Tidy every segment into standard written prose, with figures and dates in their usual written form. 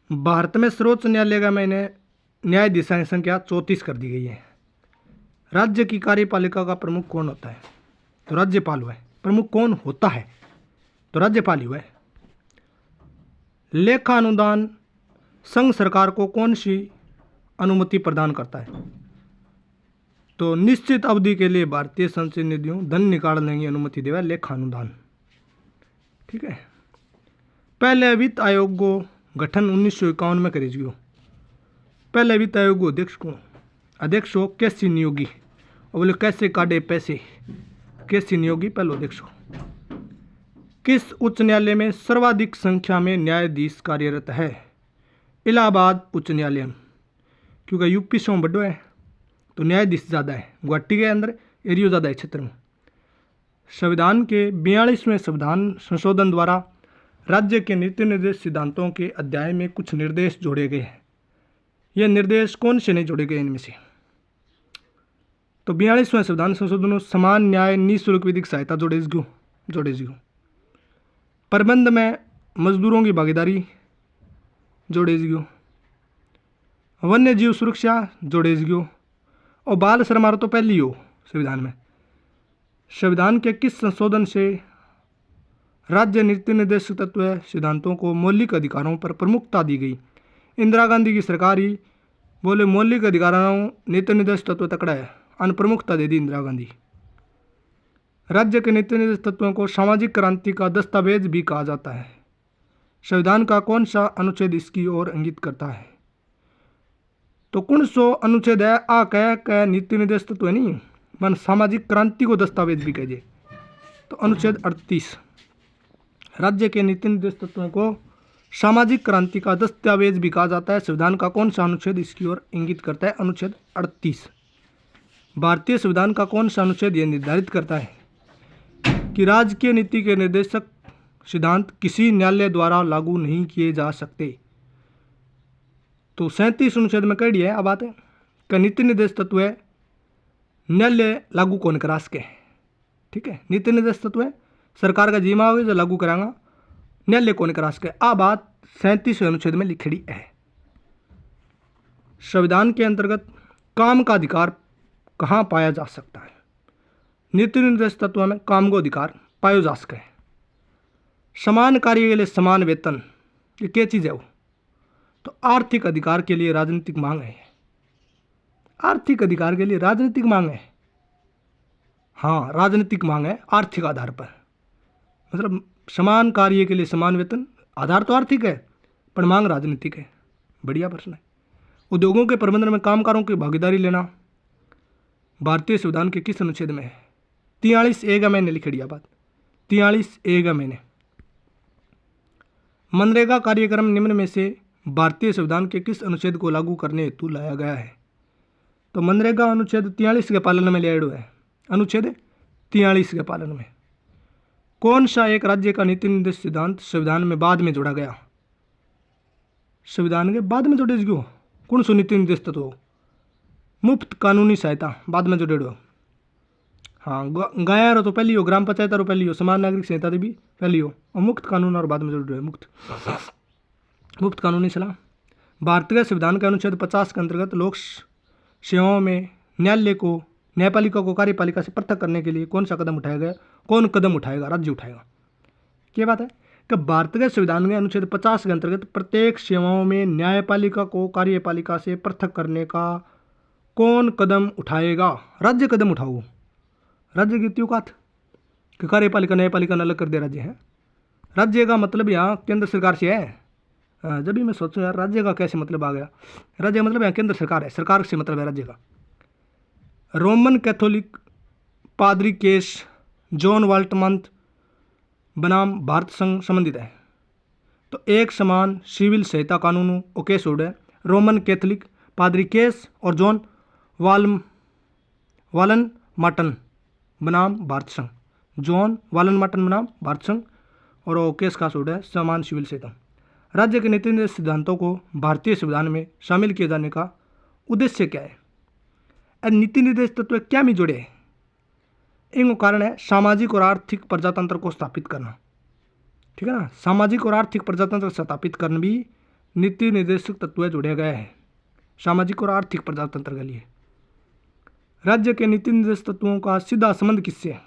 भारत में सर्वोच्च न्यायालय का मैंने न्यायाधीशांक संख्या 34 कर दी गई है। राज्य की कार्यपालिका का प्रमुख कौन होता है? तो राज्यपाल हुआ है। प्रमुख कौन होता है? तो राज्यपाल ही हुआ है। लेखा अनुदान संघ सरकार को कौन सी अनुमति प्रदान करता है? तो निश्चित अवधि के लिए भारतीय संचयी निधियों धन निकालने की अनुमति देवा लेखा अनुदान। ठीक है। पहले वित्त आयोग को गठन 1951 में करे गयो। पहले वित्त आयोग को अध्यक्ष हो कैसी नियोगी और बोले कैसे काटे पैसे कैसी नियोगी पहले अध्यक्ष हो। किस उच्च न्यायालय में सर्वाधिक संख्या में न्यायाधीश कार्यरत है? इलाहाबाद उच्च न्यायालय। क्योंकि यूपी से बड़ो है तो न्यायाधीश ज़्यादा है। गुवाहाटी के अंदर एरियो ज़्यादा है क्षेत्र में। संविधान के 42वें संविधान संशोधन द्वारा राज्य के नीति निर्देश सिद्धांतों के अध्याय में कुछ निर्देश जोड़े गए हैं। ये निर्देश कौन से नहीं जोड़े गए इनमें से? तो 42वें संविधान संशोधन में समान न्याय निःशुल्क विधिक सहायता जोड़े गयो। प्रबंध में मजदूरों की भागीदारी जोड़े गयो। वन्य जीव सुरक्षा जोड़े गयो। और बाल समारोह तो पहले ही हो संविधान में। संविधान के किस संशोधन से राज्य नीति निर्देशक तत्व सिद्धांतों को मौलिक अधिकारों पर प्रमुखता दी गई? इंदिरा गांधी की सरकार ही बोले मौलिक अधिकारों नीति निर्देश तत्व तकड़ा है, अन प्रमुखता दे दी इंदिरा गांधी। राज्य के नीति निर्देश तत्वों को सामाजिक क्रांति का दस्तावेज भी कहा जाता है। संविधान का कौन सा अनुच्छेद इसकी ओर इंगित करता है? तो कौन सो अनुच्छेद है? आ कह नीति निर्देश तत्व नहीं मन सामाजिक क्रांति को दस्तावेज भी कहे। तो अनुच्छेद 38 राज्य के नीति निर्देश तत्वों को सामाजिक क्रांति का दस्तावेज भी कहा जाता है। संविधान का कौन सा अनुच्छेद इसकी ओर इंगित करता है? अनुच्छेद 38। भारतीय संविधान का कौन सा अनुच्छेद यह निर्धारित करता है कि राजकीय नीति के निर्देशक सिद्धांत किसी न्यायालय द्वारा लागू नहीं किए जा सकते? तो 37 अनुच्छेद में कह दिया है। अब बात है कि नीति निर्देश तत्व है न्यायालय लागू कौन करा सके। ठीक है। नीति निर्देश तत्व है सरकार का जिम्मा होगी जो लागू करांगा, न्यायालय कौन करा सके। आ बात 37वें अनुच्छेद में लिखड़ी है। संविधान के अंतर्गत काम का अधिकार कहाँ पाया जा सकता है? नीति निर्देश तत्व में काम का अधिकार पाया जा सके। समान कार्य के लिए समान वेतन, ये क्या चीज़ है वो? तो आर्थिक अधिकार के लिए राजनीतिक मांग है। आर्थिक अधिकार के लिए राजनीतिक मांग है। हाँ, राजनीतिक मांग है आर्थिक आधार पर। मतलब समान कार्य के लिए समान वेतन, आधार तो आर्थिक है पर मांग राजनीतिक है। बढ़िया प्रश्न है। उद्योगों के प्रबंधन में कामगारों की भागीदारी लेना भारतीय संविधान के किस अनुच्छेद में है? 43A का मैंने लिख दिया बात। 43A का मैंने। मनरेगा कार्यक्रम निम्न में से भारतीय संविधान के किस अनुच्छेद को लागू करने हेतु लाया गया है? तो मनरेगा अनुच्छेद 43 के पालन में लिया है। अनुच्छेद 43 के पालन में कौन सा एक राज्य का नीति निर्देश सिद्धांत संविधान में बाद में जोड़ा गया? संविधान के बाद में जोड़े गयो। कौन सा नीति निर्देश तत्व? मुफ्त कानूनी सहायता बाद में जोड़े हो। हाँ, गाया तो पहली हो, ग्राम पंचायत और पहली हो, समान नागरिक संहिता भी पहली हो, और मुफ्त कानून और बाद में जोड़े हो। मुफ्त कानूनी सलाह। भारतीय संविधान के अनुच्छेद 50 के अंतर्गत लोक सेवाओं में न्यायपालिका को कार्यपालिका से पृथक करने के लिए कौन सा कदम उठाया गया? कौन कदम उठाएगा? राज्य उठाएगा। क्या बात है कि भारतीय संविधान के अनुच्छेद 50 के अंतर्गत प्रत्येक सेवाओं में न्यायपालिका को कार्यपालिका से पृथक करने का कौन कदम उठाएगा? राज्य कदम उठाओ। राज्य की त्योकात कि कार्यपालिका न्यायपालिका न अलग कर दे राज्य है। राज्य का मतलब यहाँ केंद्र सरकार से है। जब भी मैं सोचूं यार राज्य का कैसे मतलब आ गया। राज्य मतलब यहाँ केंद्र सरकार है, सरकार से मतलब है राज्य का। रोमन कैथोलिक पादरी केस जॉन वाल्टमंत बनाम भारत संघ संबंधित है। तो एक समान सिविल संहिता कानूनों और केस उड़े रोमन कैथोलिक पादरी केस और जॉन वालन मार्टन बनाम भारत संघ। जॉन वालन मार्टन बनाम भारत संघ और वो केस का उड़े समान सिविल संहिता। राज्य के नीति निर्देश सिद्धांतों को भारतीय संविधान में शामिल किए जाने का उद्देश्य क्या है? नीति निर्देश तत्व क्या में जुड़े हैं? इनका कारण है सामाजिक और आर्थिक प्रजातंत्र को स्थापित करना। ठीक है ना। सामाजिक और आर्थिक प्रजातंत्र स्थापित करना भी नीति निर्देशक तत्व जोड़े गए हैं सामाजिक और आर्थिक प्रजातंत्र के लिए। राज्य के नीति निर्देशक तत्वों का सीधा संबंध किससे है?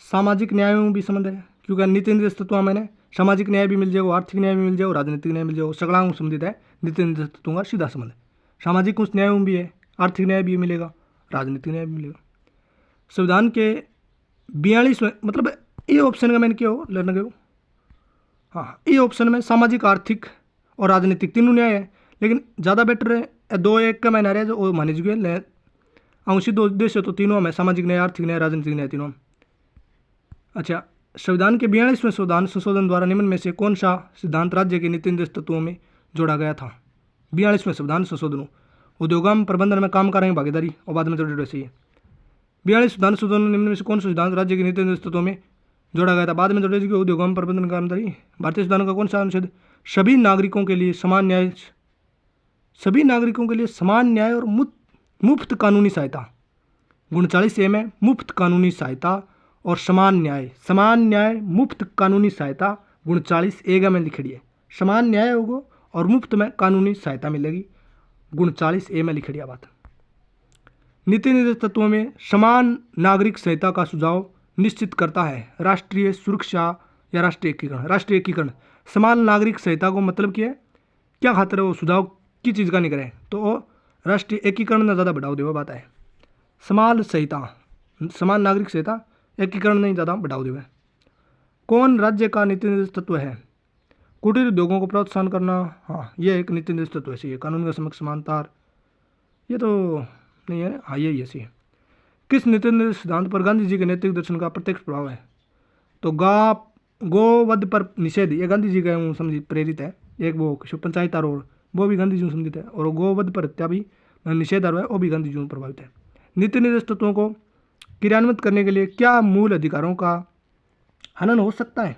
सामाजिक न्याय में भी संबंध है, क्योंकि नीति निर्देशक तत्व मैंने सामाजिक न्याय भी मिल जाएगा, आर्थिक न्याय भी मिल जाएगा, राजनीतिक न्याय मिल जाएगा, सगला संबंधित है। नीति निर्देशक तत्वों का सीधा संबंध है। सामाजिक उस न्याय में भी है, आर्थिक न्याय भी मिलेगा, राजनीतिक न्याय भी मिलेगा। संविधान के 42वें मतलब ये ऑप्शन का मैंने क्या हो लेना गया, हाँ ये ऑप्शन में सामाजिक आर्थिक और राजनीतिक तीनों न्याय है, लेकिन ज़्यादा बेटर है 2-1 का मैंने आ रहा है जो माने जुए अंशित उद्देश्य तो तीनों में सामाजिक न्याय, आर्थिक न्याय, राजनीतिक न्याय तीनों। अच्छा, संविधान के 42वें संविधान संशोधन द्वारा निम्न में से कौन सा सिद्धांत राज्य के नीति निर्देशक तत्वों में जोड़ा गया था? 42वें संविधान संशोधन उद्योगम प्रबंधन में काम करेंगे भागीदारी और बाद में जोड़े से 42 संविधान संशोधन निम्न में से कौन सा सिद्धांत राज्य के नीति निर्देशक तत्वों में जोड़ा गया था? बाद में जोड़े उद्योगम प्रबंधन कर्मचारी। भारतीय संविधान का कौन सा अनुच्छेद सभी नागरिकों के लिए समान न्याय, सभी नागरिकों के लिए समान न्याय और मुफ्त कानूनी सहायता 39A में मुफ्त कानूनी सहायता और समान न्याय मुफ्त कानूनी सहायता 39A में लिखी है। समान न्याय होगा और मुफ्त में कानूनी सहायता मिलेगी 39A में लिखी है बात। नीति निर्देशक तत्वों में समान नागरिक संहिता का सुझाव निश्चित करता है राष्ट्रीय सुरक्षा या राष्ट्रीय एकीकरण। राष्ट्रीय एकीकरण समान नागरिक संहिता को मतलब क्या खातिर वो सुझाव की चीज़ का नहीं करे तो वो राष्ट्रीय एकीकरण में ज़्यादा बढ़ावा देवा बात है। समान नागरिक संहिता एकीकरण नहीं ज़्यादा बढ़ावा देवे। कौन राज्य का नीति निर्देशक तत्व है? कुटीर उद्योगों को प्रोत्साहन करना, हाँ ये एक नीति निर्देशक तत्व ऐसी है। कानून का समक्ष समानता ये तो नहीं है, हाँ यही ऐसी है। किस नीति निर्देशक सिद्धांत पर गांधी जी के नैतिक दर्शन का प्रत्यक्ष प्रभाव है? तो गोवध पर निषेध ये गांधी जी का समझित प्रेरित है। एक वो पंचायत आरोप वो भी गांधी जी संबंधित है, और गोवध पर हत्या भी निषेध आरोप है वो भी गांधी जी प्रभावित है। नीति निर्देशक तत्वों को क्रियान्वित करने के लिए क्या मूल अधिकारों का हनन हो सकता है?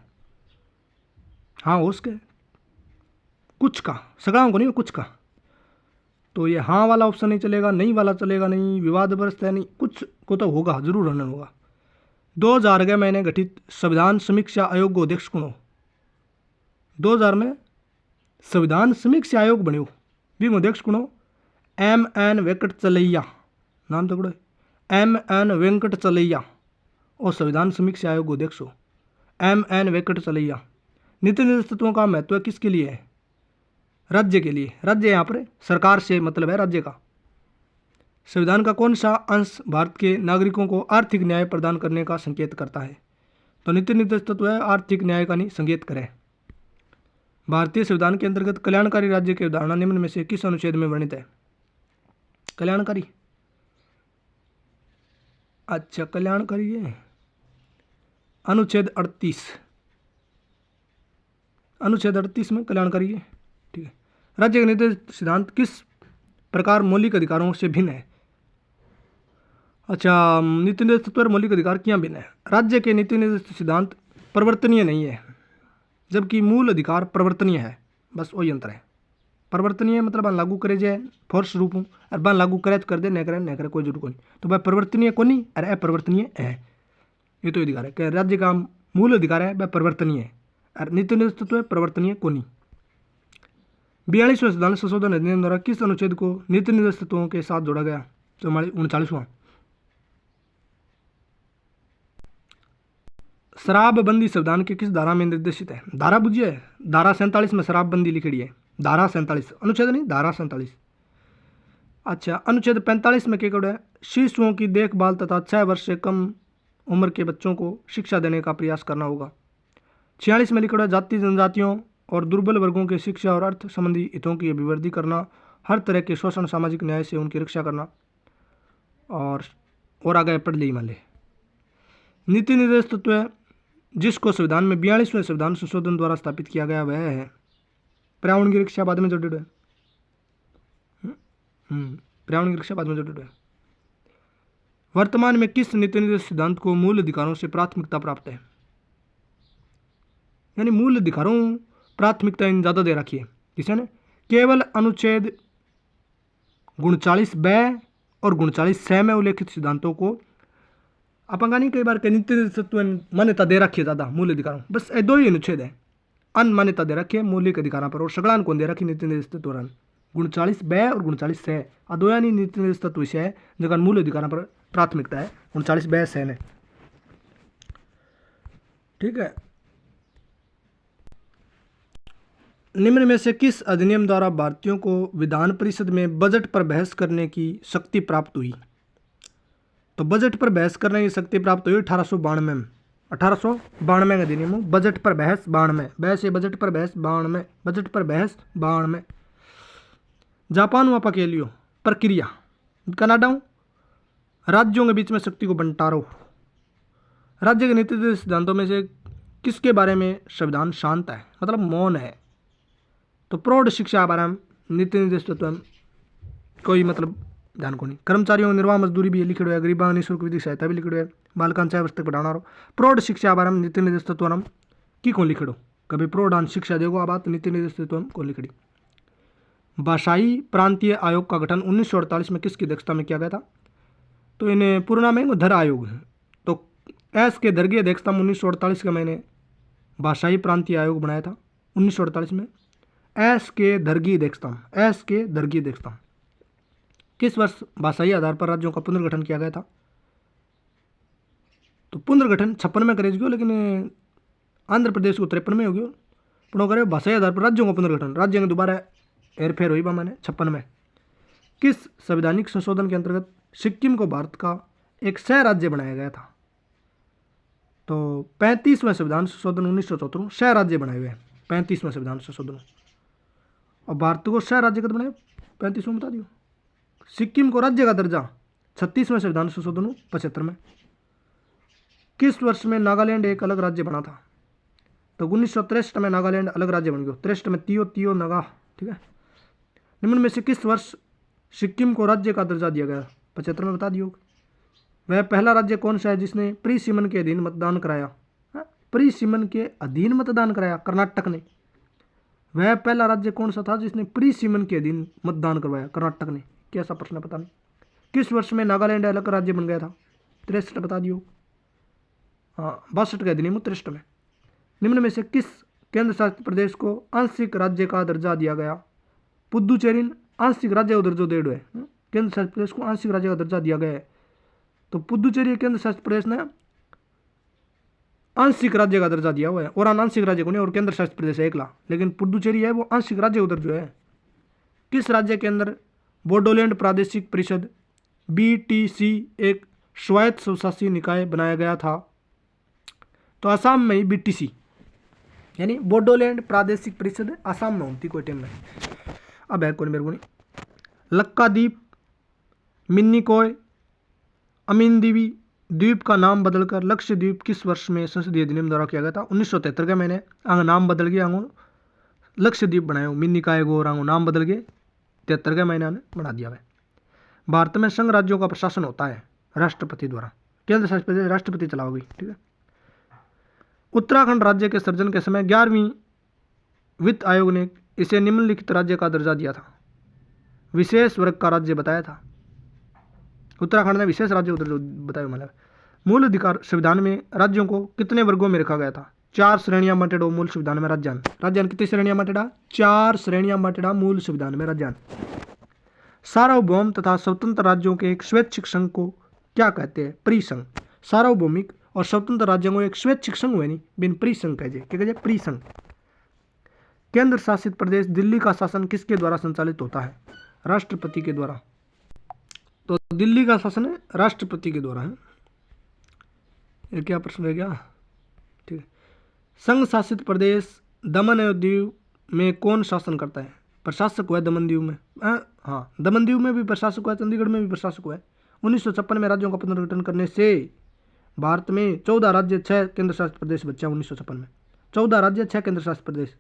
हाँ हो सके, कुछ का, सगड़ों को नहीं, कुछ का। तो ये हाँ वाला ऑप्शन नहीं चलेगा, नहीं वाला चलेगा नहीं, विवादग्रस्त है नहीं, कुछ को तो होगा, जरूर हनन होगा। 2000 मैंने गठित संविधान समीक्षा आयोग को अध्यक्ष कौन हो? 2000 में संविधान समीक्षा आयोग बन्यो भी अध्यक्ष कौन हो? MN वेंकटचलैया, नाम तो MN वेंकटचलैया और संविधान समीक्षा आयोग अध्यक्ष हो MN वेंकटचलैया। नीति निर्देशक तत्वों का महत्व किसके लिए है? राज्य के लिए। राज्य यहाँ पर सरकार से मतलब है राज्य का। संविधान का कौन सा अंश भारत के नागरिकों को आर्थिक न्याय प्रदान करने का संकेत करता है? तो नीति निर्देशक तत्व है आर्थिक न्याय का नहीं संकेत करे। भारतीय संविधान के अंतर्गत कल्याणकारी राज्य के उदाहरण निम्न में से किस अनुच्छेद में वर्णित है? कल्याणकारी, अच्छा कल्याणकारी है अनुच्छेद 38, अनुच्छेद 38 में कल्याणकारी है, ठीक है। राज्य के निर्देशक सिद्धांत किस प्रकार मौलिक अधिकारों से भिन्न है? अच्छा, नीति निर्देशक तत्व और मौलिक अधिकार क्या भिन्न है? राज्य के नीति निर्देशक सिद्धांत परिवर्तनीय नहीं है, जबकि मूल अधिकार परिवर्तनीय है, बस वही अंतर है। परिवर्तनीय मतलब बन लागू करे जाए फोर्स रूप हूँ और बन लागू करे तो कर दे, नहीं करे कोई जरूरत नहीं। तो वह परिवर्तनीय को नहीं अरे अपरिवर्तनीय है, ये तो अधिकार है कि राज्य का मूल अधिकार है वह परिवर्तनीय है और नीति निर्देशक तत्व परिवर्तनीय को नहीं। 42वें संविधान संशोधन अधिनियम द्वारा किस अनुच्छेद को नीति निर्देशक तत्वों के साथ जोड़ा गया? 39वां। शराबबंदी संविधान के किस धारा में निर्देशित है? धारा बुझिए, धारा 47 में शराबबंदी लिखी है, धारा 47, अनुच्छेद नहीं, धारा 47। अच्छा, अनुच्छेद 45 में क्या कहा है? शिशुओं की देखभाल तथा 6 वर्ष से कम उम्र के बच्चों को शिक्षा देने का प्रयास करना होगा। 46 में लिखा है जाति जनजातियों और दुर्बल वर्गों के शिक्षा और अर्थ संबंधी हितों की अभिवृद्धि करना, हर तरह के शोषण सामाजिक न्याय से उनकी रक्षा करना। और आगे पढ़ ली मान ले। नीति निर्देशक तत्व जिसको संविधान में 42वें संविधान संशोधन द्वारा स्थापित किया गया वह है पर्यावरण की रक्षा, बाद में जोड़े पर्यावरण की रक्षा बाद में जोड़े। वर्तमान में किस नीति निर्देशक सिद्धांत को मूल अधिकारों से प्राथमिकता प्राप्त है? यानी मूल अधिकारों प्राथमिकता ज़्यादा दे रखी है किसी ने? केवल अनुच्छेद 39B और 39C में उल्लेखित सिद्धांतों को अपन का नहीं, कई बार नीति निर्देशक तत्व मान्यता दे रखी है ज़्यादा मूल अधिकारों, बस ये 2 ही अनुच्छेद है। अन्य मान्यता दे रखी है मौलिक अधिकारों पर और सगलान कौन दे रखी नीति निर्देश तत्व 39 ब और 39 से अदोयानी नीति निर्देश तत्व विषय है जगह मूल अधिकारों पर प्राथमिकता है 39 ब से ने। ठीक है। निम्न में से किस अधिनियम द्वारा भारतीयों को विधान परिषद में बजट पर बहस करने की शक्ति प्राप्त हुई? तो बजट पर बहस करने की शक्ति प्राप्त हुई 1892 में। 1892 का अधिनियम बजट पर बहस 92 बहस बजट पर बहस 92 बजट पर बहस 92। जापान व पकेलियो प्रक्रिया कनाडा राज्यों के बीच में शक्ति को बंटारो। राज्य के नीति सिद्धांतों में से किसके बारे में संविधान शांत है मतलब मौन है? तो प्रौढ़ शिक्षा बारे में नीति निर्देश तत्व कोई मतलब ध्यान को नहीं। कर्मचारियों निर्वाह मजदूरी भी लिखिड़ो है, गरीबा निःशुल्क विधिक सहायता भी लिखिड़ो है, बालकान 6 वर्ष तक बढ़ाना रो। प्रौढ़ शिक्षा बारे में नीति निर्देश तत्व की कौन लिखिड़ो कभी प्रौढ़ शिक्षा देगो आ बात नीति निर्देश तत्व कौन लिखड़ी। भाषाई प्रांतीय आयोग का गठन 1948 में किसकी अध्यक्षता में किया गया था? तो इन्हें पूर्ण नाम है धर आयोग है। तो एस के धर की अध्यक्षता में 1948 का मैंने भाषाई प्रांतीय आयोग बनाया था 1948 में। एस के धर की अध्यक्षता किस वर्ष भाषाई आधार पर राज्यों का पुनर्गठन किया गया था? तो पुनर्गठन 56 में करे गयो, लेकिन आंध्र प्रदेश को 53 में हो गयो। पुनः करे भाषाई आधार पर राज्यों का पुनर्गठन, राज्य में दोबारा हेरफेर हुई मैंने 56 में। किस संवैधानिक संशोधन के अंतर्गत सिक्किम को भारत का एक सह राज्य बनाया गया था? तो 35वें संविधान संशोधन 1974 सह राज्य बनाए हुए हैं 35वें संविधान संशोधन। और भारत को सह राज्य कब बनाया? 35वें बता दियो। सिक्किम को राज्य का दर्जा 36वें संविधान संशोधन 75 में। किस वर्ष में नागालैंड एक अलग राज्य बना था? तो 1963 में नागालैंड अलग राज्य बन गया। 63 में तियो नागा। ठीक है। निम्न में से किस वर्ष सिक्किम को राज्य का दर्जा दिया गया? 75 में बता दियो। वह पहला राज्य कौन सा है जिसने प्री सीमन के अधीन मतदान कराया? प्री सीमन के अधीन मतदान कराया कर्नाटक ने। वह पहला राज्य कौन सा था जिसने प्री सीमन के अधीन मतदान करवाया? कर्नाटक ने। कैसा प्रश्न पता नहीं। किस वर्ष में नागालैंड अलग राज्य बन गया था? 63 बता दियो। हाँ 62 के अधिनियम 63 में। निम्न में से किस केंद्र शासित प्रदेश को आंशिक राज्य का दर्जा दिया गया? पुदुचेरी आंशिक राज्य का दर्जा दे है। केंद्र शासित प्रदेश को आंशिक राज्य का दर्जा दिया गया है। तो पुदुचेरी केंद्र शासित प्रदेश ने आंशिक राज्य का दर्जा दिया हुआ है और आंशिक राज्य को नहीं, और केंद्र शासित प्रदेश है एकला, लेकिन पुदुचेरी है वो आंशिक राज्य का दर्जा है। किस राज्य के अंदर बोडोलैंड प्रादेशिक परिषद BTC एक स्वायत्त स्वशासी निकाय बनाया गया था? तो असम में ही BTC यानी बोडोलैंड प्रादेशिक परिषद असम में होती कोई टाइम में। अब है कौन मेरे को नहीं। लक्काद्वीप, मिन्निकॉय, अमीनदीवी द्वीप का नाम बदलकर लक्षद्वीप किस वर्ष में संसदीय अधिनियम द्वारा किया गया था? 1973 का मैंने आंगो नाम बदल गया, आंगो लक्षद्वीप बनाया, मिन्निकॉय को और आंगो नाम बदल गए 73 का मैंने बना दिया है। भारत में संघ राज्यों का प्रशासन होता है राष्ट्रपति द्वारा, केंद्र शासित प्रदेश राष्ट्रपति चलाओगी। ठीक है। उत्तराखंड राज्य के सृजन के समय 11वीं वित्त आयोग ने इसे निम्नलिखित राज्य का दर्जा दिया था, विशेष वर्ग का राज्य बताया था। उत्तराखंड ने विशेष राज्य बताया। मतलब मूल अधिकार संविधान में राज्यों को कितने वर्गों में रखा गया था? 4 श्रेणियां बांटेडो मूल संविधान में राज्यान कितनी श्रेणियां बांटेडा? 4 श्रेणियां बांटेडा मूल संविधान में राज्यान। सार्वभौम तथा स्वतंत्र राज्यों के एक स्वैच्छिक संघ को क्या कहते हैं? परिसंघ। सार्वभौमिक और स्वतंत्र राज्यों को एक स्वैच्छिक संघ हुए नहीं बिन परिसंघ कहे क्या कहे? परिसंघ। केंद्र शासित प्रदेश दिल्ली का शासन किसके द्वारा संचालित होता है? राष्ट्रपति के द्वारा। तो दिल्ली का शासन है राष्ट्रपति के द्वारा है। ये क्या प्रश्न रह गया? ठीक है। संघ शासित प्रदेश दमन और दीव में कौन शासन करता है? प्रशासक हुआ दमन दीव में। हाँ दमन दीव में भी प्रशासक हुआ, चंडीगढ़ में भी प्रशासक हुआ। 1956 में राज्यों का पुनर्गठन करने से भारत में 14 राज्य 6 केंद्र शासित प्रदेश बचा। 1956 में 14 राज्य 6 केंद्र शासित प्रदेश।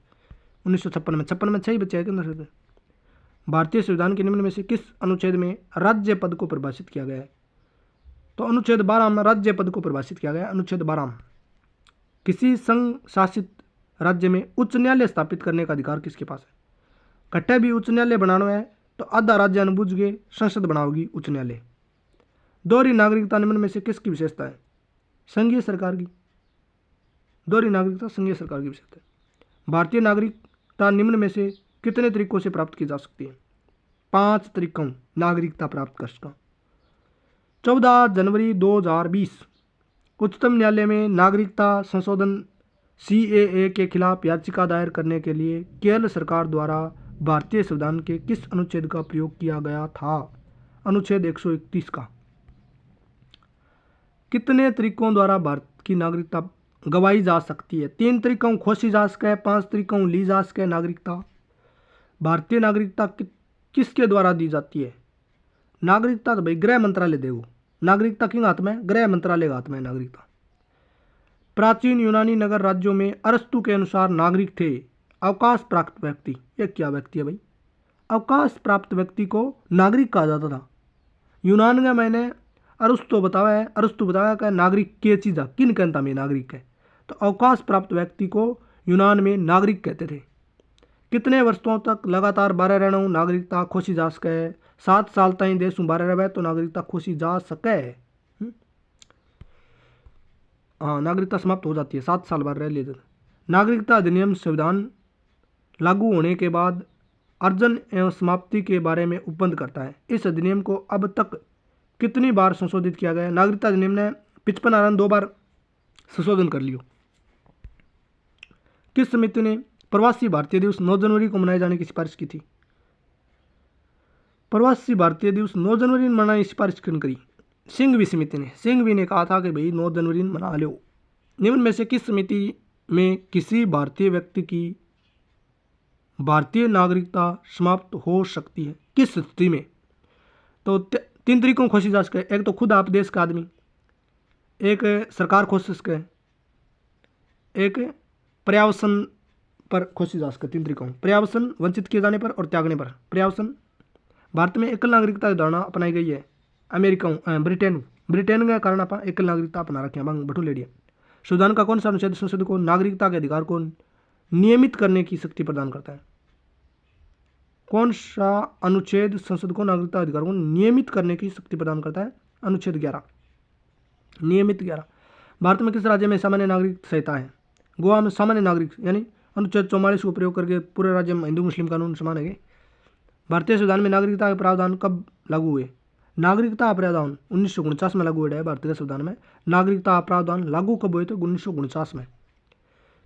1956 में 56 में 6 ही बचे हैं केंद्र शासित। भारतीय संविधान के निम्न में से किस अनुच्छेद में राज्य पद को परिभाषित किया गया है? तो अनुच्छेद 12 में राज्य पद को परिभाषित किया गया। अनुच्छेद 12 किसी संघ शासित राज्य में उच्च न्यायालय स्थापित करने का अधिकार किसके पास है? कट्टे भी उच्च न्यायालय बनाना है तो आधा राज्य अनुभुज के संसद बनाओगी उच्च न्यायालय। दोहरी नागरिकता निम्न में से किसकी विशेषता है? संघीय सरकार की। दोहरी नागरिकता संघीय सरकार की विशेषता है। भारतीय नागरिकता निम्न में से कितने तरीकों से प्राप्त की जा सकती है? 5 तरीकों नागरिकता प्राप्त कर सका। 14 जनवरी 2020 उच्चतम न्यायालय में नागरिकता संशोधन CAA के खिलाफ याचिका दायर करने के लिए केरल सरकार द्वारा भारतीय संविधान के किस अनुच्छेद का प्रयोग किया गया था? अनुच्छेद 131 का। कितने तरीकों द्वारा भारत की नागरिकता गवाई जा सकती है? 3 तरीकों खोसी जा सके, 5 तरीकों ली जा सके नागरिकता। भारतीय नागरिकता किसके द्वारा दी जाती है? नागरिकता तो भाई गृह मंत्रालय देगा। नागरिकता किन हाथ में? गृह मंत्रालय के हाथ में नागरिकता। प्राचीन यूनानी नगर राज्यों में अरस्तु के अनुसार नागरिक थे अवकाश प्राप्त व्यक्ति। ये क्या व्यक्ति है भाई? अवकाश प्राप्त व्यक्ति को नागरिक कहा जाता था। यूनान में मैंने अरस्तु बताया कि नागरिक के चीज़ किन कहता में नागरिक है, तो अवकाश प्राप्त व्यक्ति को यूनान में नागरिक कहते थे। कितने वर्षों तक लगातार बारह रहना नागरिकता खोसी जा सके? 7 साल तक देश में बारह रहे तो नागरिकता खोसी जा सके। हाँ, नागरिकता समाप्त हो जाती है 7 साल बाद रह लिए। नागरिकता अधिनियम संविधान लागू होने के बाद अर्जन एवं समाप्ति के बारे में उपबंध करता है। इस अधिनियम को अब तक कितनी बार संशोधित किया गया? नागरिकता अधिनियम ने 55 आरन 2 बार संशोधन कर लियो। किस समिति ने प्रवासी भारतीय दिवस 9 जनवरी को मनाए जाने की सिफारिश की थी? प्रवासी भारतीय दिवस 9 जनवरी मनाने की सिफारिश क्यों करी? सिंघवी समिति ने। सिंघवी ने कहा था कि भाई 9 जनवरी मना लो। निम्न में से किस समिति में किसी भारतीय व्यक्ति की भारतीय नागरिकता समाप्त हो सकती है? किस स्थिति में? तो 3 तरीकों खोसी जा सके। एक तो खुद आप देश का आदमी, एक सरकार खोज सके, एक पर्यावसन पर खोसी जा सके। 3 तरीकों, पर्यावसन वंचित किए जाने पर और त्यागने पर। पर्यावसन, भारत में एकल नागरिकता की धारणा अपनाई गई है। अमेरिका ब्रिटेन के कारण आप एकल नागरिकता अपना रखे हैं बटू लेडिया। संविधान का कौन सा अनुच्छेद संसद को नागरिकता के अधिकार को नियमित करने की शक्ति प्रदान करता है? कौन सा अनुच्छेद संसद को नागरिकता अधिकार को नियमित करने की शक्ति प्रदान करता है? अनुच्छेद 11, नियमित 11। भारत में किस राज्य में सामान्य नागरिक संहिता है? गोवा में सामान्य नागरिक यानी अनुच्छेद 44 को प्रयोग करके पूरे राज्य में हिंदू मुस्लिम कानून समान है। भारतीय संविधान में नागरिकता के प्रावधान कब लागू हुए? नागरिकता प्रावधान 1949 में लागू हुआ है। भारतीय संविधान में नागरिकता प्रावधान लागू कब हुए? तो 1949 में।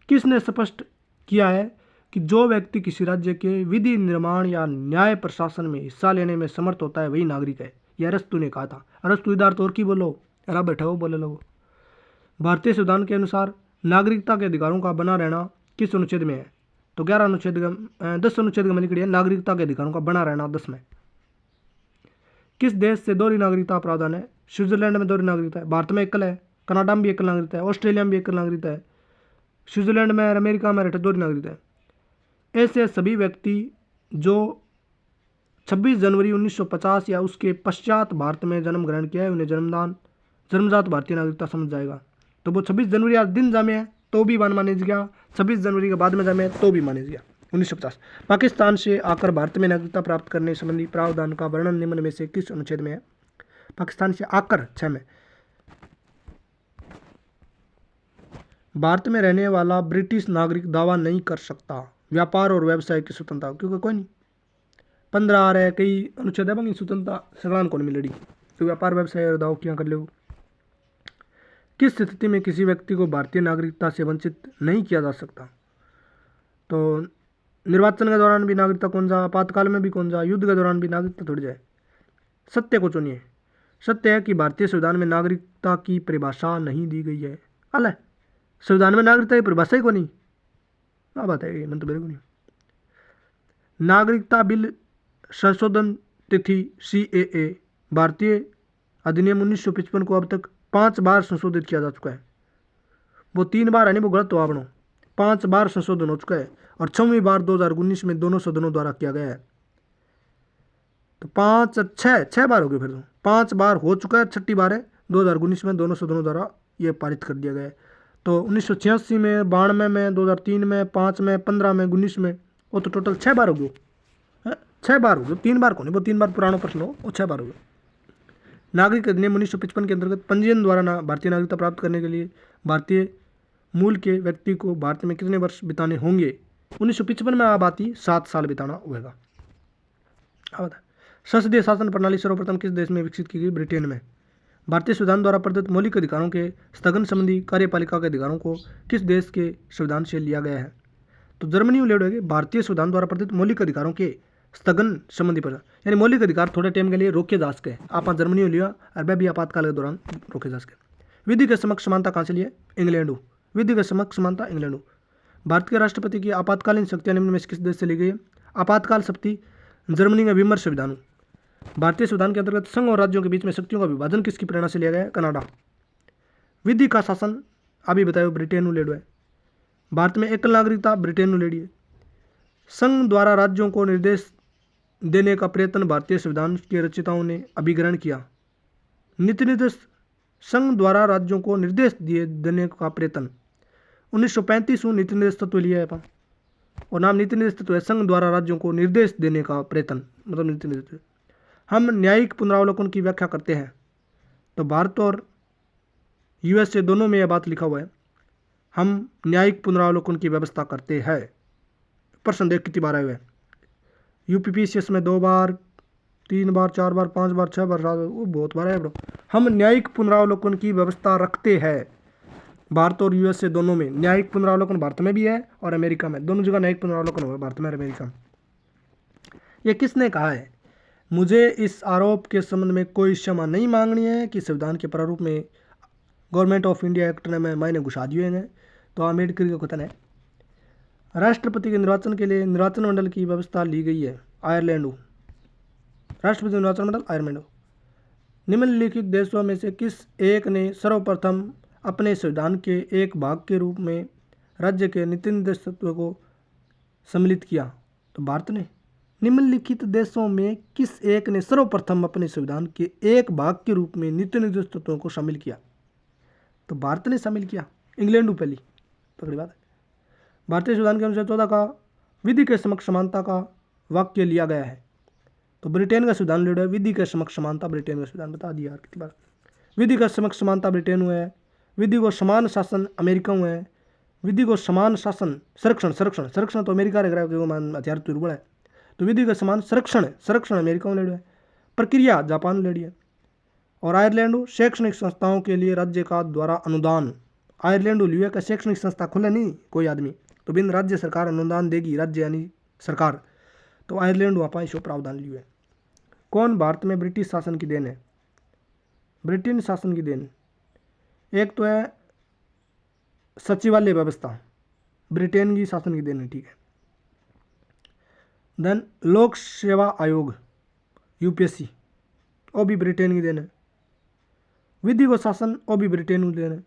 किसने स्पष्ट किया है कि जो व्यक्ति किसी राज्य के विधि निर्माण या न्याय प्रशासन में हिस्सा लेने में समर्थ होता है वही नागरिक है? यह अरस्तु ने कहा था। अरस्तु इधर तो और की बोलो, अरा बैठा हो बोले लोगो। भारतीय संविधान के अनुसार नागरिकता के अधिकारों का बना रहना किस अनुच्छेद में है? तो 11 अनुच्छेद 10 अनुच्छेद में लिखी है नागरिकता के अधिकारों का बना रहना 10 में। किस देश से दोहरी नागरिकता प्रावधान है? स्विट्जरलैंड में दोहरी नागरिकता है। भारत में एकल है, कनाडा में भी एकल नागरिकता है, ऑस्ट्रेलिया में भी एकल नागरिकता है, स्विट्जरलैंड में और अमेरिका में दोहरी नागरिकता है। ऐसे सभी व्यक्ति जो 26 जनवरी 1950 या उसके पश्चात भारत में जन्म ग्रहण किया है उन्हें जन्मजात भारतीय नागरिकता समझ जाएगा। तो वो 26 जनवरी आज दिन जामे है तो भी मानेज गया, 26 जनवरी के बाद में जामे तो भी मानेज गया। 1950 पाकिस्तान से आकर भारत में नागरिकता प्राप्त करने संबंधी प्रावधान का वर्णन निम्न में से किस अनुच्छेद में है? पाकिस्तान से आकर 6 में। भारत में रहने वाला ब्रिटिश नागरिक दावा नहीं कर सकता व्यापार और व्यवसाय की स्वतंत्रता, क्योंकि कोई नहीं 15 आ रहे कई अनुच्छेद है बंगी स्वतंत्रता सगलान को नहीं मिल रही, तो व्यापार व्यवसाय और दाव क्या कर लो। किस स्थिति में किसी व्यक्ति को भारतीय नागरिकता से वंचित नहीं किया जा सकता? तो निर्वाचन के दौरान भी नागरिकता कौन सा, आपातकाल में भी कौन सा, युद्ध के दौरान भी नागरिकता थोड़ी जाए। सत्य को चुनिए। सत्य है कि भारतीय संविधान में नागरिकता की परिभाषा नहीं दी गई है। अल संविधान में नागरिकता की परिभाषा ही को नहीं, क्या बात है, मन तो मेरे को नहीं। नागरिकता बिल संशोधन तिथि CAA भारतीय अधिनियम 1955 को अब तक 5 बार संशोधित किया जा चुका है। वो 3 बार है नहीं, वो गलत हुआ बनो, 5 बार संशोधन हो चुका है और 6वीं बार 2019 में दोनों सदनों द्वारा किया गया है। तो 5 6 बार हो गए, फिर तो 5 बार हो चुका है, 6ठी बार है 2019 में दोनों सदनों द्वारा ये पारित कर दिया गया है। तो 1986 में, 92 में, 2003 में, 5 में, 15 में, 19 में, वो तो टोटल 6 बार हो गए। 6 बार हो गए, 3 बार को नहीं, वो 3 बार पुराना प्रश्न हो, वो 6 बार हो गए। नागरिक अधिनियम 1955 के अंतर्गत पंजीयन द्वारा भारतीय नागरिकता प्राप्त करने के लिए भारतीय मूल के व्यक्ति को भारत में कितने वर्ष बिताने होंगे? 1955 में आबादी 7 साल बिताना होगा। अब संसदीय शासन प्रणाली सर्वप्रथम किस देश में विकसित की गई? ब्रिटेन में। भारतीय संविधान द्वारा प्रदत्त मौलिक अधिकारों के स्थगन संबंधी कार्यपालिका के अधिकारों को किस देश के संविधान से लिया गया है? तो जर्मनी में लेड होगी। भारतीय संविधान द्वारा प्रदत्त मौलिक अधिकारों के स्थगन संबंधी पर, यानी मौलिक अधिकार थोड़े टाइम के लिए रोके जा सके, आप जर्मनी में लिया और वह भी आपातकाल के दौरान रोके जा सके। विधि के समक्ष समानता कहाँ से लिए? इंग्लैंड। विधि के समक्ष समानता इंग्लैंड। भारत के राष्ट्रपति की आपातकालीन शक्तियां निम्न में से किस देश से ली गई है? आपातकाल शक्ति जर्मनी में विमर्श संविधान। भारतीय संविधान के अंतर्गत संघ और राज्यों के बीच में शक्तियों का विभाजन किसकी प्रेरणा से लिया गया है? कनाडा। विधि का शासन अभी बताओ ब्रिटेन लेडो है। भारत में एकल नागरिकता ब्रिटेन लेडी है। संघ द्वारा राज्यों को निर्देश देने का प्रयत्न भारतीय संविधान के रचयिताओं ने अभिग्रहण किया। नीति निर्देश संघ द्वारा राज्यों को निर्देश देने का प्रयत्न 1935 में नीति निर्देश तत्व लिया है और नाम नीति निर्देश तत्व है संघ द्वारा राज्यों को निर्देश देने का प्रयत्न, मतलब नीति निर्देश। हम न्यायिक पुनरावलोकन की व्याख्या करते हैं, तो भारत और यूएसए दोनों में यह बात लिखा हुआ है, हम न्यायिक पुनरावलोकन की व्यवस्था करते हैं। प्रश्न देख कितनी बार आए हुए? यूपीपीसीएस में 2 बार, 3 बार, 4 बार, 5 बार, 6 बार, 7 बार, वो बहुत बार है ब्रो। हम न्यायिक पुनरावलोकन की व्यवस्था रखते हैं। भारत और यूएसए दोनों में न्यायिक पुनरावलोकन भारत में भी है और अमेरिका में, दोनों जगह न्यायिक पुनरावलोकन हुआ, भारत में और अमेरिका में। ये किसने कहा है? मुझे इस आरोप के संबंध में कोई क्षमा नहीं मांगनी है कि संविधान के प्रारूप में गवर्नमेंट ऑफ इंडिया एक्ट ने मैंने घुसा दिए हैं, तो अम्बेडकर का कथन है। राष्ट्रपति के निर्वाचन के लिए निर्वाचन मंडल की व्यवस्था ली गई है आयरलैंड। राष्ट्रपति निर्वाचन मंडल आयरलैंड। निम्नलिखित देशों में से किस एक ने सर्वप्रथम अपने संविधान के एक भाग के रूप में राज्य के नीति निर्देश तत्व को सम्मिलित किया? तो भारत ने। निम्नलिखित देशों में किस एक ने सर्वप्रथम अपने संविधान के एक भाग के रूप में नीति निर्देश तत्वों को शामिल किया? तो भारत ने शामिल किया। इंग्लैंड पहली पकड़ी बात है। भारतीय संविधान के अनुच्छेद 14 का विधि के समक्ष समानता का वाक्य लिया गया है, तो ब्रिटेन का संविधान लेडो है विधि के समक्ष समानता। ब्रिटेन का संविधान बता दिया यार कितनी बार। विधि का समक्ष समानता ब्रिटेन हुआ है। विधि को समान शासन अमेरिका हुआ है। विधि को समान शासन संरक्षण तो अमेरिका रह रहा हथियार दुर्बल है, तो विधि का समान संरक्षण अमेरिका में लेडो है। प्रक्रिया जापान लेडी है। और आयरलैंड शैक्षणिक संस्थाओं के लिए राज्य का द्वारा अनुदान। आयरलैंड लियो का शैक्षणिक संस्था खुले नहीं कोई आदमी, तो बिन राज्य सरकार अनुदान देगी, राज्य यानी सरकार, तो आयरलैंड वहाँ पर प्रावधान लियो है। कौन भारत में ब्रिटिश शासन की देन है? ब्रिटेन शासन की देन। एक तो है सचिवालय व्यवस्था, ब्रिटेन की शासन की देन है, ठीक है। देन लोक सेवा आयोग यूपीएससी, वो भी ब्रिटेन की देन है। विधि व शासन, वो भी ब्रिटेन की देन है।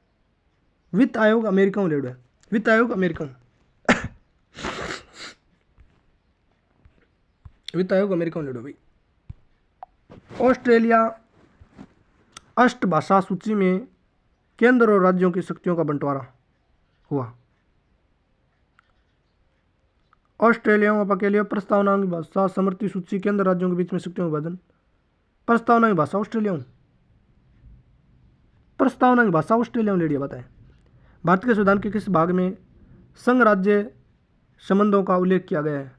वित्त आयोग अमेरिका में लेडो है। वित्त आयोग अमेरिका में वित्त आयोग अमेरिका में लेडो भाई। ऑस्ट्रेलिया अष्ट भाषा सूची में केंद्र और राज्यों की शक्तियों का बंटवारा हुआ। ऑस्ट्रेलिया के लिए प्रस्तावना की भाषा समृद्धि सूची केंद्र राज्यों के बीच में शक्तियों का विभाजन। प्रस्तावना की भाषा ऑस्ट्रेलिया, प्रस्तावना की भाषा ऑस्ट्रेलिया में लेडिया बताए। भारत के संविधान के किस भाग में संघ राज्य संबंधों का उल्लेख किया गया है?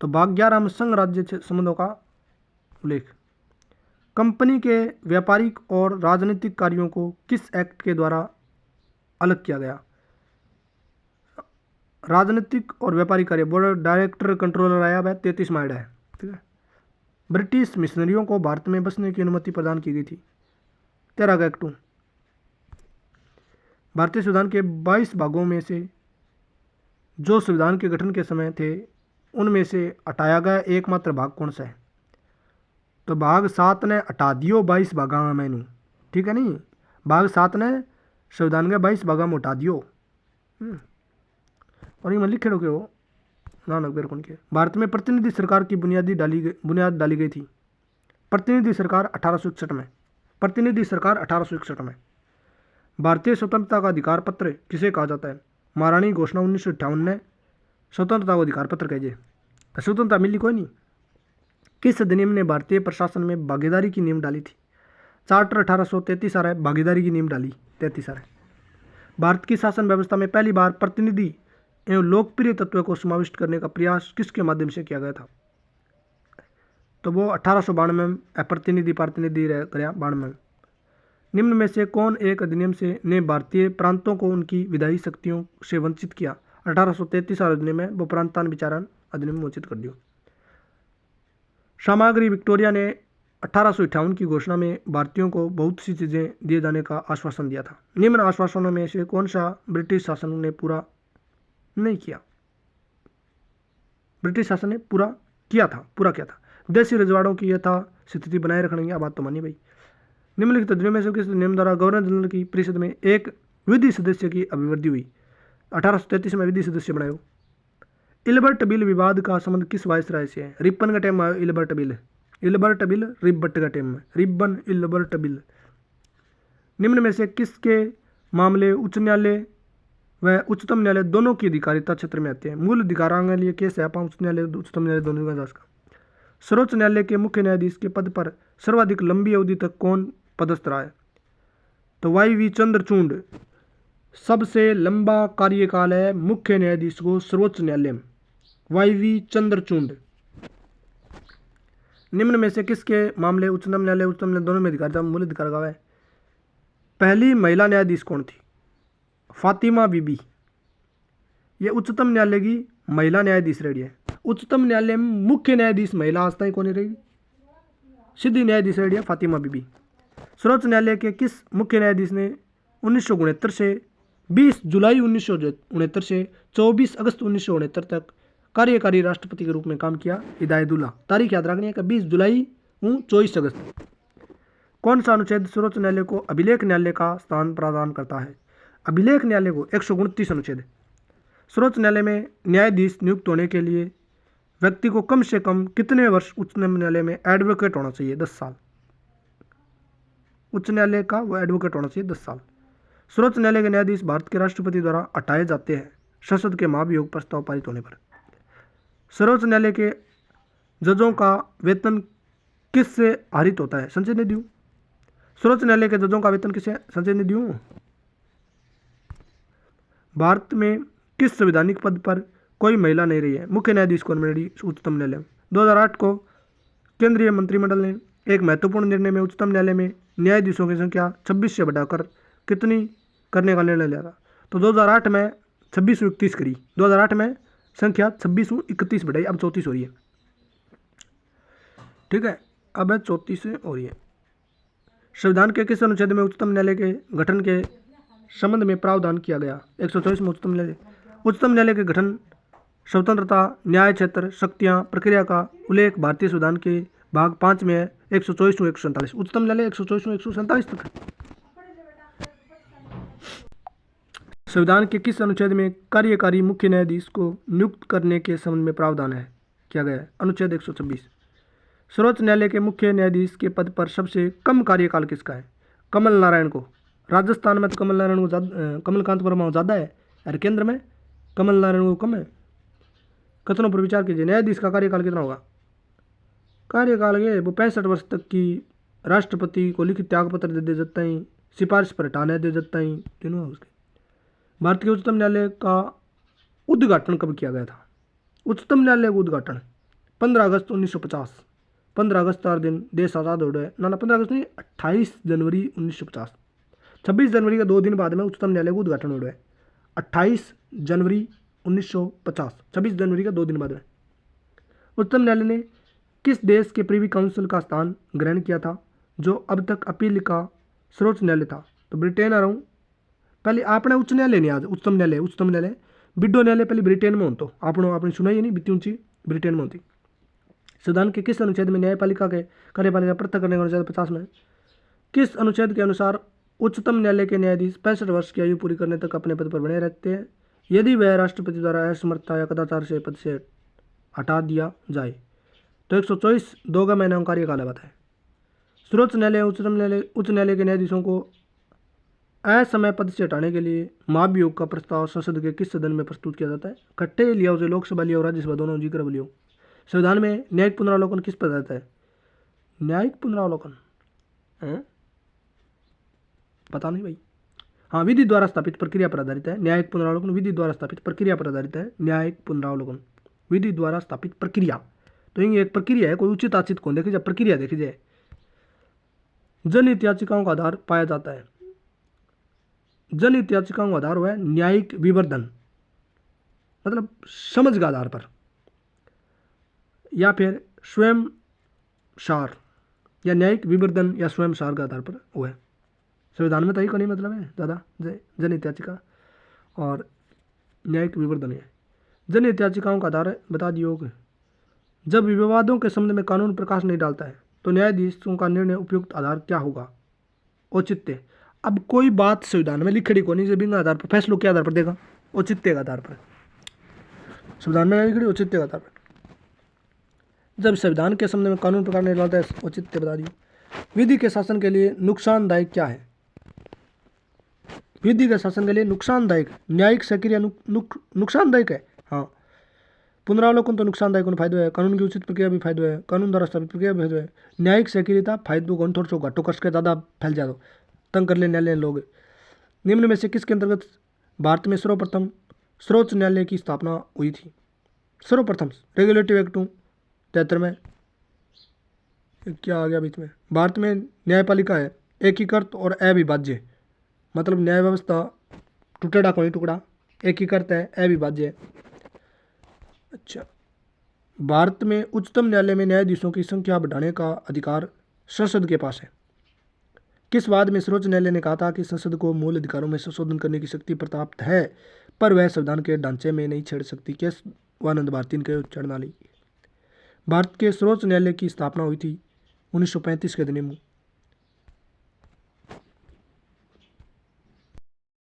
तो भाग 11 में संघ राज्य संबंधों का उल्लेख। कंपनी के व्यापारिक और राजनीतिक कार्यों को किस एक्ट के द्वारा अलग किया गया? राजनीतिक और व्यापारिक कार्य बोर्ड डायरेक्टर कंट्रोलर आया है 33 माइड है, ठीक है। ब्रिटिश मिशनरियों को भारत में बसने की अनुमति प्रदान की गई थी 13 एक्ट। भारतीय संविधान के 22 भागों में से जो संविधान के गठन के समय थे उनमें से हटाया गया एकमात्र भाग कौन सा है? तो भाग 7 ने हटा दियो 22 भागा में मैंने, ठीक है नहीं, भाग 7 ने संविधान के 22 भागा में हटा दियो। और ये लिखे हो नानक बेर कौन के। भारत में प्रतिनिधि सरकार की बुनियाद डाली गई थी। प्रतिनिधि सरकार 1861 में। प्रतिनिधि सरकार 1861 में। भारतीय स्वतंत्रता का अधिकार पत्र किसे कहा जाता है? महारानी घोषणा 1958 ने स्वतंत्रता को अधिकार पत्र कहे। स्वतंत्रता मिली कोई नहीं। किस अधिनियम ने भारतीय प्रशासन में भागीदारी की नींव डाली थी? चार्टर 1833 आ रहा है, भागीदारी की नींव डाली 33 आ रहा है। भारत की शासन व्यवस्था में पहली बार प्रतिनिधि एवं लोकप्रिय तत्व को समाविष्ट करने का प्रयास किसके माध्यम से किया गया था? तो वो 1892 में प्रतिनिधि रह गया 92 में। निम्न में से कौन एक अधिनियम से ने भारतीय प्रांतों को उनकी विधायी शक्तियों से वंचित किया? 1833 अधिनियम में वो प्रांतान विचारण अधिनियम वंचित कर दियो। सामग्री विक्टोरिया ने 1858 की घोषणा में भारतीयों को बहुत सी चीज़ें दिए जाने का आश्वासन दिया था। निम्न आश्वासनों में से कौन सा ब्रिटिश शासन ने पूरा नहीं किया? ब्रिटिश शासन ने पूरा किया था। विदेशी रजवाड़ों की यथा स्थिति बनाए रखने की बात तो मानी भाई। निम्नलिखित अधिनियम में से किस नियम द्वारा गवर्नर जनरल की परिषद में एक विधि सदस्य की अभिवृद्धि हुई? 1833 में विधि सदस्य बनाए हो। इल्बर्ट बिल विवाद का संबंध किस वायसराय से है? रिपन का टाइम में आयो इल्बर्ट बिल रिब्बट का टाइम में रिबन इल्बर्ट बिल। निम्न में से किसके मामले उच्च न्यायालय व उच्चतम न्यायालय दोनों की अधिकारिता क्षेत्र में आते हैं? मूल अधिकारांगीय केस है उच्च न्यायालय उच्चतम न्यायालय दोनों का दास का। सर्वोच्च न्यायालय के मुख्य न्यायाधीश के पद पर सर्वाधिक लंबी अवधि तक कौन पदस्थ रहा है? तो वाई चंद्रचूड़ सबसे लंबा कार्यकाल है मुख्य न्यायाधीश को सर्वोच्च न्यायालय में, वाई चंद्रचूड़। निम्न में से किसके मामले उच्चतम न्यायालय दोनों में अधिकारिता मूल अधिकार का है? पहली महिला न्यायाधीश कौन थी? फातिमा बीबी। ये उच्चतम न्यायालय की महिला न्यायाधीश रही है। उच्चतम न्यायालय में मुख्य न्यायाधीश महिला आज तक कौन रहेगी? सीधी न्यायाधीश रही है फातिमा बीबी। सर्वोच्च न्यायालय के किस मुख्य न्यायाधीश ने 1969 से 20 जुलाई 1969 से 24 अगस्त 1969 तक कार्यकारी राष्ट्रपति के रूप में काम किया? हिदायतुल्ला। तारीख याद रखनी है कि 20 जुलाई 24 अगस्त। कौन सा अनुच्छेद सर्वोच्च न्यायालय को अभिलेख न्यायालय का स्थान प्रदान करता है? अभिलेख न्यायालय को 129 अनुच्छेद। सर्वोच्च न्यायालय में न्यायाधीश नियुक्त होने के लिए व्यक्ति को कम से कम कितने वर्ष उच्चतम न्यायालय में एडवोकेट होना चाहिए? 10 साल। उच्च न्यायालय का वो एडवोकेट होना चाहिए 10 साल। सर्वोच्च न्यायालय के न्यायाधीश भारत के राष्ट्रपति द्वारा हटाए जाते हैं संसद के महाभियोग प्रस्ताव पारित होने पर। सर्वोच्च न्यायालय के जजों का वेतन किससे आहरित होता है? संचय निधियों। सर्वोच्च न्यायालय के जजों का वेतन किससे? संचय निधियों। भारत में किस संवैधानिक पद पर कोई महिला नहीं रही है? मुख्य न्यायाधीश कौन बनी उच्चतम न्यायालय में? 2008 को केंद्रीय मंत्रिमंडल ने एक महत्वपूर्ण निर्णय में उच्चतम न्यायालय में न्यायाधीशों की संख्या 26 से बढ़ाकर कितनी करने का निर्णय लिया था? तो 2008 में 2631 करी। 2008 में संख्या 2631 बढ़ाई, अब 34 हो रही है। ठीक है, अब 34 हो रही है। संविधान के किस अनुच्छेद में उच्चतम न्यायालय के गठन के संबंध में प्रावधान किया गया? 124 में उच्चतम न्यायालय के गठन, स्वतंत्रता, न्याय क्षेत्र, शक्तियां, प्रक्रिया का उल्लेख भारतीय संविधान के भाग 5 में है 124 147। उच्चतम न्यायालय 124 147 तक। संविधान के किस अनुच्छेद में कार्यकारी मुख्य न्यायाधीश को नियुक्त करने के संबंध में प्रावधान है किया गया है? अनुच्छेद 126। सर्वोच्च न्यायालय के मुख्य न्यायाधीश के पद पर सबसे कम कार्यकाल किसका है? कमल नारायण को। राजस्थान में तो कमल नारायण को कमलकांत वर्मा ज़्यादा है, और केंद्र में कमल नारायण को कम है। कथनों पर विचार कीजिए। न्यायाधीश का कार्यकाल कितना होगा? कार्यकाल ये वो 65 वर्ष तक की राष्ट्रपति को लिखित त्यागपत्र दे दे जाता ही, सिफारिश पर हटाने दे जाता ही तीनों है उसके। भारत के उच्चतम न्यायालय का उद्घाटन कब किया गया था? उच्चतम न्यायालय का उद्घाटन 15 अगस्त 1950। 15 अगस्त हर दिन देश आज़ाद हो गया। ना 15 अगस्त नहीं, 28 जनवरी 1950। 26 जनवरी का 2 दिन बाद में उच्चतम न्यायालय का उद्घाटन हो गया। 28 जनवरी 1950, 26 जनवरी का 2 दिन बाद में। उच्चतम न्यायालय ने किस देश के प्रीवी काउंसिल का स्थान ग्रहण किया था जो अब तक अपील का सर्वोच्च न्यायालय था? तो ब्रिटेन आ रहा हूँ। पहले आपने उच्च न्यायालय नहीं, आज उच्चतम न्यायालय बिड्डो न्यायालय पहले ब्रिटेन में होतो। आपने सुनाई नहीं, बीती ऊंची ब्रिटेन में होती। संविधान के किस अनुच्छेद में न्यायपालिका के कार्यपालिका पृथक करने का अनुच्छेद 50 में किस अनुच्छेद के अनुसार उच्चतम न्यायालय के न्यायाधीश 65 वर्ष की आयु पूरी करने तक अपने पद पर बने रहते हैं यदि वह राष्ट्रपति द्वारा असमर्थता या कदाचार से पद से हटा दिया जाए? तो 124 2 का मैंने कार्यकाल बताया। सर्वोच्च न्यायालय उच्च न्यायालय के न्यायाधीशों को असमय पद से हटाने के लिए महाभियोग का प्रस्ताव संसद के किस सदन में प्रस्तुत किया जाता है? इकट्ठे लिया उसे लोकसभा लिया और राज्यसभा दोनों जिक्र लियो। संविधान में न्यायिक पुनरावलोकन किस पर रहता है? न्यायिक पुनरावलोकन पता नहीं भाई। हाँ, विधि द्वारा स्थापित प्रक्रिया पर आधारित है। न्यायिक पुनरावलोकन विधि द्वारा स्थापित प्रक्रिया पर आधारित है। न्यायिक पुनरावलोकन विधि द्वारा स्थापित प्रक्रिया, तो ये एक प्रक्रिया है, कोई उचित आचित कौन देखी जाए, प्रक्रिया देखी जाए। जनहित याचिकाओं का आधार पाया जाता है। जनहित याचिकाओं का आधार हुआ है न्यायिक विवर्धन, मतलब समझ के आधार पर, या फिर स्वयं सार, या न्यायिक विवर्धन या स्वयं सार के आधार पर हुआ है। संविधान में तो यही नहीं मतलब है दादा, जनहित याचिका और न्यायिक विवर्धन है। जनहित याचिकाओं का आधार बता दियो कि जब विवादों के संबंध में कानून प्रकाश नहीं डालता है तो न्यायाधीशों का निर्णय उपयुक्त आधार क्या होगा, औचित्य। अब कोई बात संविधान में लिखड़ी को नहीं, जब इन आधार पर फैसलों के आधार पर देगा, औचित्य के आधार पर। संविधान में लिखड़ी औचित्य के आधार पर, जब संविधान के संबंध में कानून प्रकाश नहीं डालता है, औचित्य बता दियो। विधि के शासन के लिए नुकसानदायक क्या है, विधि के शासन के लिए नुकसानदायक, न्यायिक सक्रिय नुकसानदायक है। हाँ, पुनरावलोकन तो नुकसानदायक होने फायदो है, कानून की उचित प्रक्रिया भी फायदो है, कानून द्वारा स्थापित प्रक्रिया भी फायदो है। न्यायिक सक्रियता फायदो कौन, थोड़ा सा घाटो कस के ज़्यादा फैल जाए तो तंग कर ले न्यायालय लोग। निम्न में से किसके अंतर्गत भारत में सर्वप्रथम सर्वोच्च न्यायालय की स्थापना हुई थी। सर्वप्रथम रेगुलेटिव एक्ट 73 में क्या आ गया बीच में, भारत में न्यायपालिका है एकीकृत और अविभाज्य, मतलब न्याय व्यवस्था टुकड़ा कोई टुकड़ा, एकीकृत है, अविभाज्य है। अच्छा, भारत में उच्चतम न्यायालय में न्यायाधीशों की संख्या बढ़ाने का अधिकार संसद के पास है। किस वाद में सर्वोच्च न्यायालय ने कहा था कि संसद को मूल अधिकारों में संशोधन करने की शक्ति प्राप्त है, पर वह संविधान के ढांचे में नहीं छेड़ सकती। केस वानंद भारती के चरणाली। भारत के सर्वोच्च न्यायालय की स्थापना हुई थी 1935 के अधिनियम